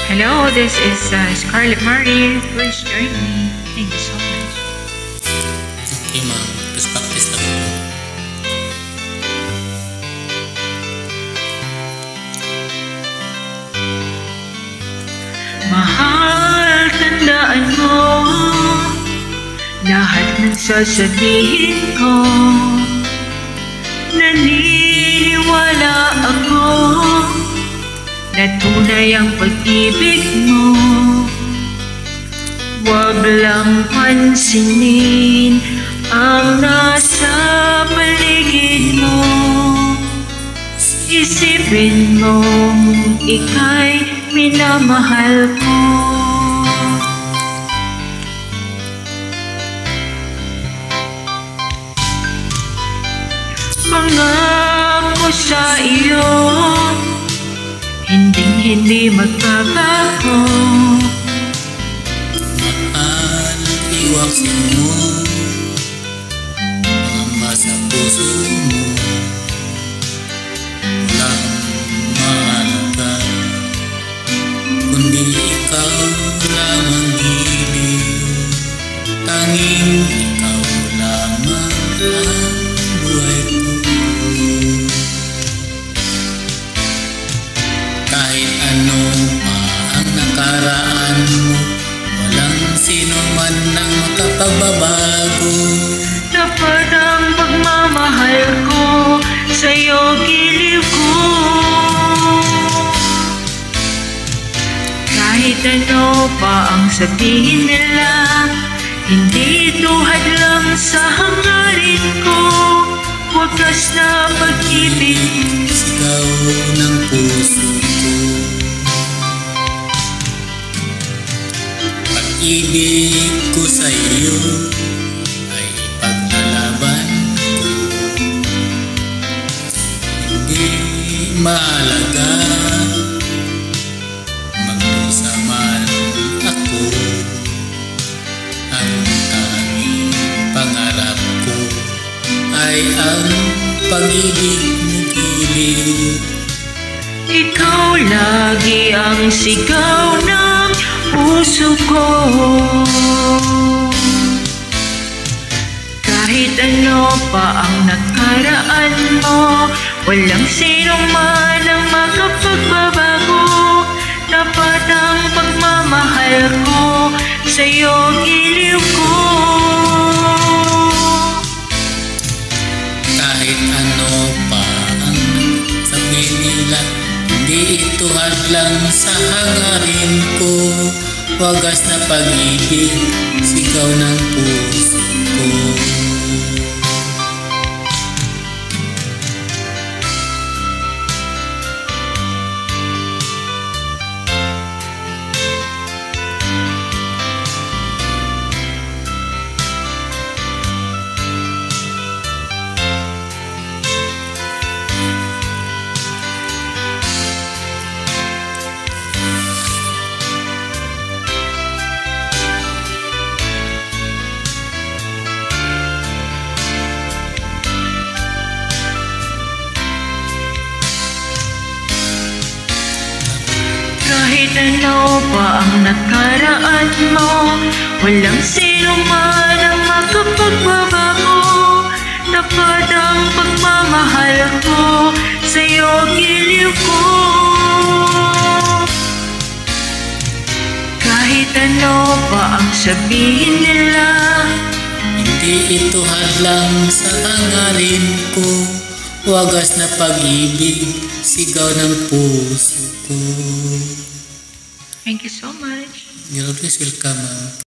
Hello, this is Scarlett Marie. Please join me. Thank you so much. Okay, ma'am. Just practice lang po. Mahal, tandaan mo lahat ng sasabihin ko. Naniniwala ako na tunay ang pag-ibig mo. Huwag lang pansinin ang nasa paligid mo. Isipin mo ika'y minamahal ko. Pangako sa iyo, hindi magbabago. Mahal, iwaksin mo mga sa puso mo. Walang mahalaga kundi ikaw lamang giliw. Tanging ikaw lamang ang buhay ko. Kahit ano pa ang nakaraan mo, walang sino man ang makapagbabago. Dapat ang pagmamahal ko sa'yo giliw ko. Kahit ano pa ang sabihin nila, hindi ito hadlang sa hangarin ko. Wagas na pag-ibig, sigaw ng puso ko. Pag-ibig ko sa iyo ay paglalaban ko. Hindi mahalaga magdusa man ako. Ang tanging pangarap ko ay ang pag-ibig mo giliw. ikaw lagi ang sigaw ng puso ko. Kahit ano pa ang nakaraan mo, walang sino man ang makapagbabago. Dapat ang pagmamahal ko sa'yo giliw ko. Kahit ano pa ang sabihin nila, hindi ito hadlang sa hangarin ko. Wagas na pag-ibig, sigaw ng puso ko. Kahit ano pa ang nakaraan mo, walang sino man ang makapagbabago. Dapat ang pagmamahal ko sa'yo giliw ko. Kahit ano pa ang sabihin nila, Hindi ito hadlang sa hangarin ko. Wagas na pag-ibig, sigaw ng puso ko. thank you so much. You're always welcome, ma'am.